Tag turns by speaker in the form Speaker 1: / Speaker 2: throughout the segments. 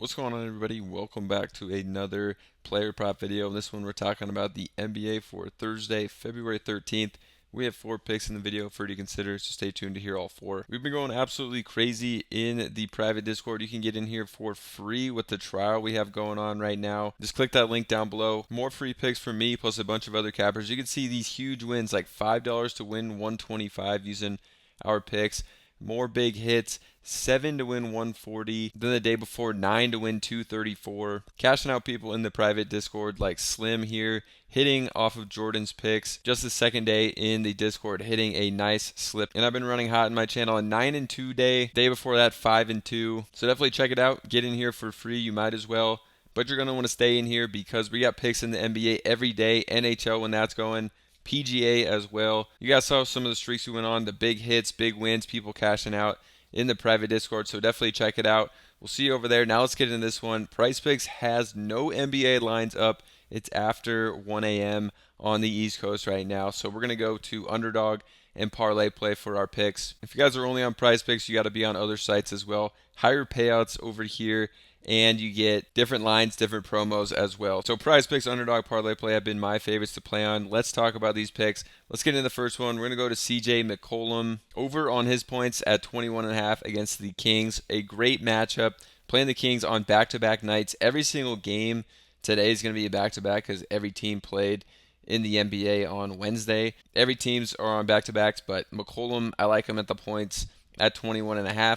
Speaker 1: What's going on, everybody? Welcome back to another player prop video. In this one, we're talking about the NBA for Thursday, February 13th. We have 4 picks in the video for you to consider, so stay tuned to hear all 4. We've been going absolutely crazy in the private Discord. You can get in here for free with the trial we have going on right now. Just click that link down below. More free picks from me, plus a bunch of other cappers. You can see these huge wins, like $5 to win 125 using our picks. More big hits, 7 to win 140. Then the day before, 9 to win 234. Cashing out people in the private Discord like Slim here, hitting off of Jordan's picks. Just the second day in the Discord, hitting a nice slip. And I've been running hot in my channel, a 9-2 day. Day before that, 5-2. So definitely check it out. Get in here for free. You might as well. But you're going to want to stay in here because we got picks in the NBA every day. NHL when that's going. PGA as well. You guys saw some of the streaks we went on, the big hits, big wins, people cashing out in the private Discord, so definitely check it out. We'll see you over there. Now let's get into this one. Prizepicks has no NBA lines up. It's after 1 a.m. on the East Coast right now, so we're going to go to Underdog and parlay play for our picks. If you guys are only on Prizepicks, you got to be on other sites as well. Higher payouts over here, and you get different lines, different promos as well. So Prizepicks, Underdog, Parlay Play have been my favorites to play on. Let's talk about these picks. Let's get into the first one. We're going to go to CJ McCollum over on his points at 21.5 against the Kings. A great matchup. Playing the Kings on back-to-back nights. Every single game today is going to be a back-to-back because every team played in the NBA on Wednesday. Every teams are on back-to-backs, but McCollum, I like him at the points at 21.5.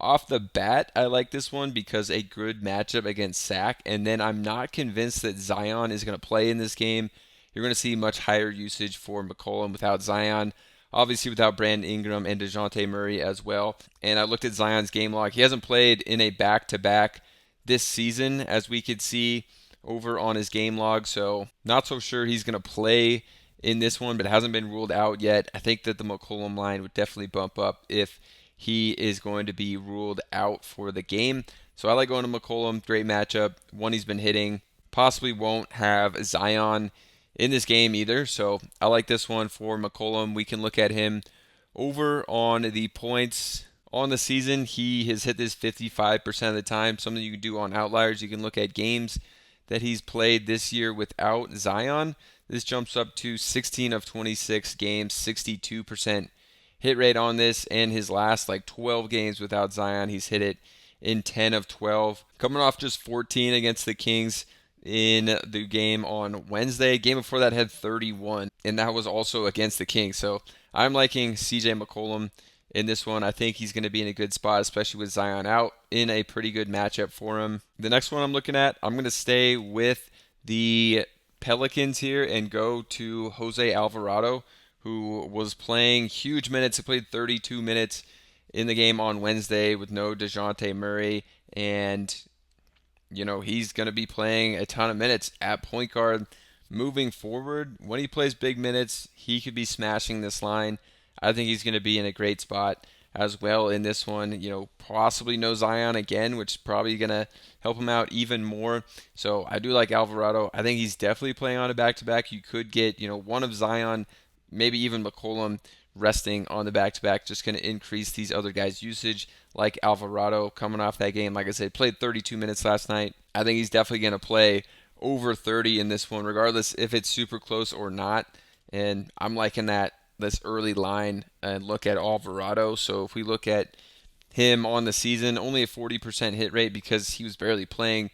Speaker 1: Off the bat, I like this one because a good matchup against Sac, and then I'm not convinced that Zion is going to play in this game. You're going to see much higher usage for McCollum without Zion, obviously without Brandon Ingram and DeJounte Murray as well. And I looked at Zion's game log. He hasn't played in a back-to-back this season, as we could see over on his game log, so not so sure he's going to play in this one, but hasn't been ruled out yet. I think that the McCollum line would definitely bump up if he is going to be ruled out for the game. So I like going to McCollum. Great matchup. One he's been hitting. Possibly won't have Zion in this game either. So I like this one for McCollum. We can look at him over on the points on the season. He has hit this 55% of the time. Something you can do on outliers. You can look at games that he's played this year without Zion. This jumps up to 16 of 26 games, 62% hit rate on this, and his last 12 games without Zion, he's hit it in 10 of 12. Coming off just 14 against the Kings in the game on Wednesday. Game before that had 31, and that was also against the Kings. So I'm liking CJ McCollum in this one. I think he's going to be in a good spot, especially with Zion out, in a pretty good matchup for him. The next one I'm looking at, I'm going to stay with the Pelicans here and go to Jose Alvarado, who was playing huge minutes. He played 32 minutes in the game on Wednesday with no DeJounte Murray. And, he's going to be playing a ton of minutes at point guard moving forward. When he plays big minutes, he could be smashing this line. I think he's going to be in a great spot as well in this one. Possibly no Zion again, which is probably going to help him out even more. So I do like Alvarado. I think he's definitely playing on a back-to-back. You could get, one of Zion, maybe even McCollum resting on the back-to-back, just going to increase these other guys' usage, like Alvarado coming off that game. Like I said, played 32 minutes last night. I think he's definitely going to play over 30 in this one, regardless if it's super close or not. And I'm liking this early line and look at Alvarado. So if we look at him on the season, only a 40% hit rate because he was barely playing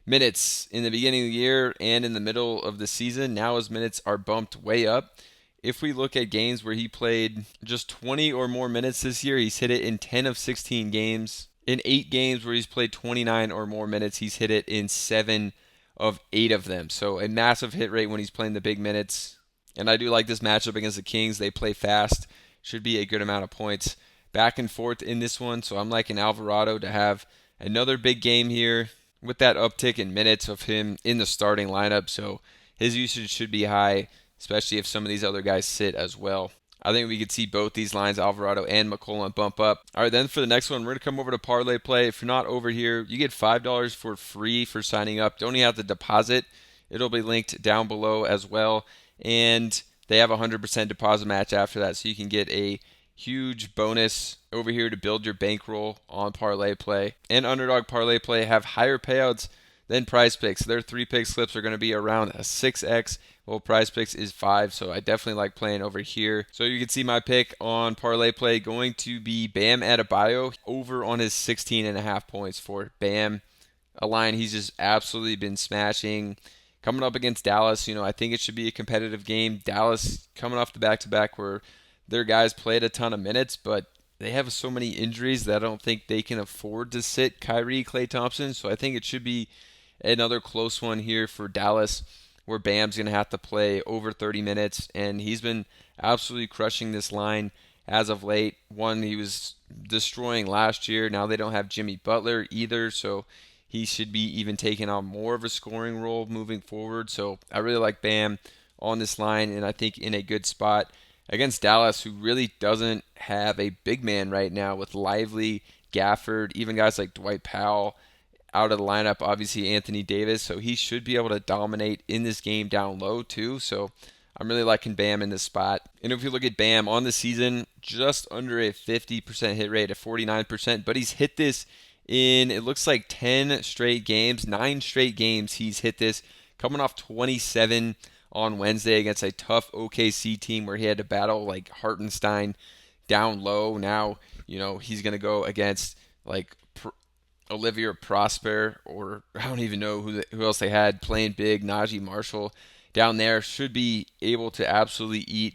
Speaker 1: minutes in the beginning of the year and in the middle of the season. Now his minutes are bumped way up. If we look at games where he played just 20 or more minutes this year, he's hit it in 10 of 16 games. In 8 games where he's played 29 or more minutes, he's hit it in 7 of 8 of them. So a massive hit rate when he's playing the big minutes. And I do like this matchup against the Kings. They play fast. Should be a good amount of points back and forth in this one. So I'm liking Alvarado to have another big game here with that uptick in minutes of him in the starting lineup. So his usage should be high, especially if some of these other guys sit as well. I think we could see both these lines, Alvarado and McCollum, bump up. All right, then for the next one, we're going to come over to Parlay Play. If you're not over here, you get $5 for free for signing up. Don't even have to deposit. It'll be linked down below as well. And they have a 100% deposit match after that, so you can get a huge bonus over here to build your bankroll on parlay play. And Underdog parlay play have higher payouts than Prizepicks. Their 3-pick slips are going to be around a 6x. Well, Prizepicks is 5, so I definitely like playing over here. So you can see my pick on parlay play going to be Bam Adebayo over on his 16.5 points for Bam. A line he's just absolutely been smashing. Coming up against Dallas, I think it should be a competitive game. Dallas coming off the back-to-back where their guys played a ton of minutes, but they have so many injuries that I don't think they can afford to sit Kyrie, Klay Thompson. So I think it should be another close one here for Dallas where Bam's going to have to play over 30 minutes, and he's been absolutely crushing this line as of late. One, he was destroying last year. Now they don't have Jimmy Butler either, so he should be even taking on more of a scoring role moving forward. So I really like Bam on this line, and I think in a good spot against Dallas, who really doesn't have a big man right now with Lively, Gafford, even guys like Dwight Powell out of the lineup, obviously Anthony Davis. So he should be able to dominate in this game down low too. So I'm really liking Bam in this spot. And if you look at Bam on the season, just under a 50% hit rate at 49%, but he's hit this in, it looks like 10 straight games, 9 straight games he's hit this, coming off 27 on Wednesday against a tough OKC team where he had to battle like Hartenstein down low. Now, he's going to go against like Olivier Prosper, or I don't even know who else they had playing big. Najee Marshall down there should be able to absolutely eat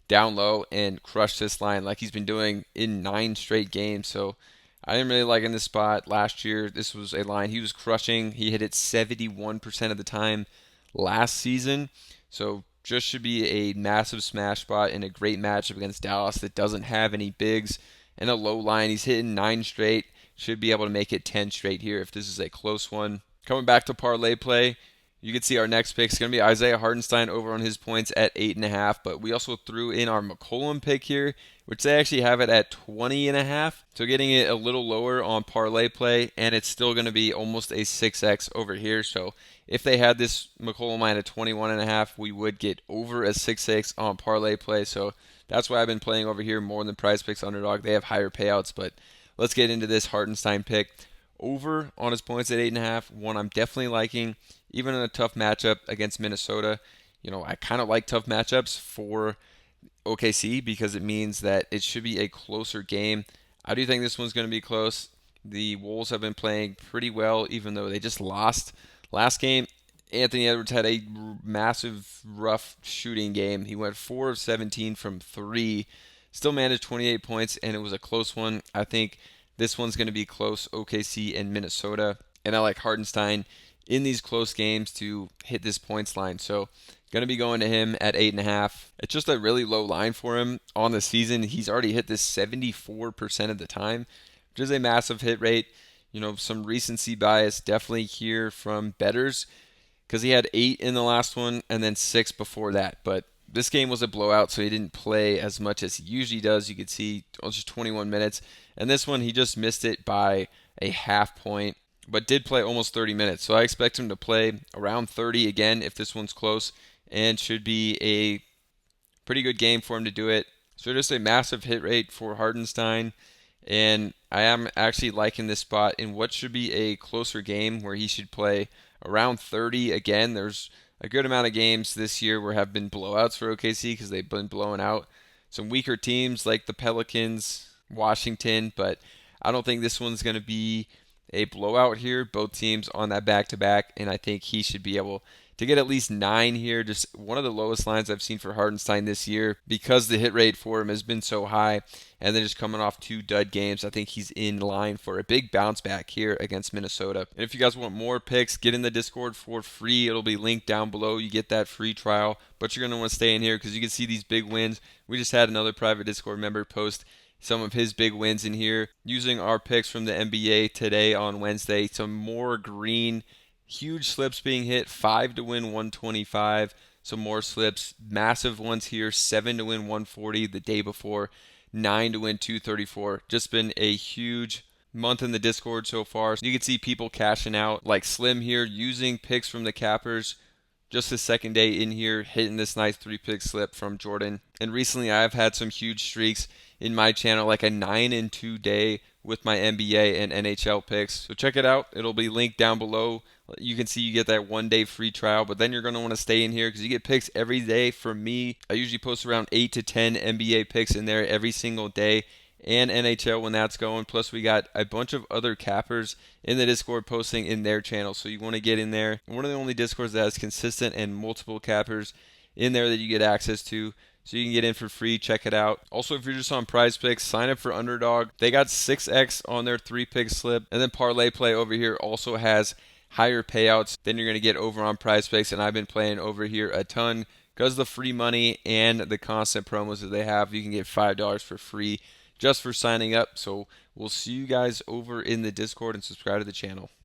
Speaker 1: down low and crush this line like he's been doing in 9 straight games. So I am really liking this spot. Last year, this was a line he was crushing. He hit it 71% of the time last season. So just should be a massive smash spot in a great matchup against Dallas that doesn't have any bigs and a low line. He's hitting 9 straight. Should be able to make it 10 straight here if this is a close one. Coming back to parlay play, you can see our next pick is going to be Isaiah Hartenstein over on his points at 8.5. But we also threw in our McCollum pick here, which they actually have it at 20.5. So getting it a little lower on parlay play, and it's still going to be almost a 6x over here. So if they had this McCollum line at 21.5, we would get over a 6x on parlay play. So that's why I've been playing over here more than Prizepicks Underdog. They have higher payouts, but let's get into this Hartenstein pick. Over on his points at 8.5, one I'm definitely liking, even in a tough matchup against Minnesota. I kind of like tough matchups for OKC because it means that it should be a closer game. I do think this one's going to be close. The Wolves have been playing pretty well, even though they just lost last game. Anthony Edwards had a massive, rough shooting game. He went 4 of 17 from 3, still managed 28 points, and it was a close one. I think this one's going to be close, OKC and Minnesota. And I like Hartenstein in these close games to hit this points line. So going to be going to him at 8.5. It's just a really low line for him on the season. He's already hit this 74% of the time, which is a massive hit rate. Some recency bias definitely here from bettors because he had 8 in the last one and then 6 before that. But this game was a blowout, so he didn't play as much as he usually does. You could see just 21 minutes. And this one, he just missed it by a half point, but did play almost 30 minutes. So I expect him to play around 30 again if this one's close, and should be a pretty good game for him to do it. So just a massive hit rate for Hartenstein, and I am actually liking this spot in what should be a closer game where he should play around 30 again. There's a good amount of games this year where have been blowouts for OKC because they've been blowing out some weaker teams like the Pelicans, Washington, but I don't think this one's going to be a blowout here. Both teams on that back-to-back, and I think he should be able to get at least 9 here. Just one of the lowest lines I've seen for Hartenstein this year because the hit rate for him has been so high, and then just coming off 2 dud games, I think he's in line for a big bounce back here against Minnesota. And if you guys want more picks, get in the Discord for free. It'll be linked down below. You get that free trial, but you're going to want to stay in here because you can see these big wins. We just had another private Discord member post some of his big wins in here using our picks from the NBA today on Wednesday. Some more green, huge slips being hit, 5 to win 125. Some more slips, massive ones here, 7 to win 140 the day before, 9 to win 234. Just been a huge month in the Discord so far. You can see people cashing out like Slim here using picks from the cappers just his second day in here, hitting this nice 3-pick slip from Jordan. And recently I've had some huge streaks in my channel, like a 9-2 day with my NBA and NHL picks. So check it out. It'll be linked down below. You can see you get that 1-day free trial, but then you're going to want to stay in here because you get picks every day from me. I usually post around 8 to 10 NBA picks in there every single day, and NHL when that's going. Plus, we got a bunch of other cappers in the Discord posting in their channel, so you want to get in there. One of the only Discords that has consistent and multiple cappers in there that you get access to. So you can get in for free. Check it out. Also, if you're just on Prizepicks, sign up for Underdog. They got 6x on their 3-pick slip. And then Parlay Play over here also has higher payouts than you're going to get over on Prizepicks. And I've been playing over here a ton because of the free money and the constant promos that they have. You can get $5 for free just for signing up. So we'll see you guys over in the Discord, and subscribe to the channel.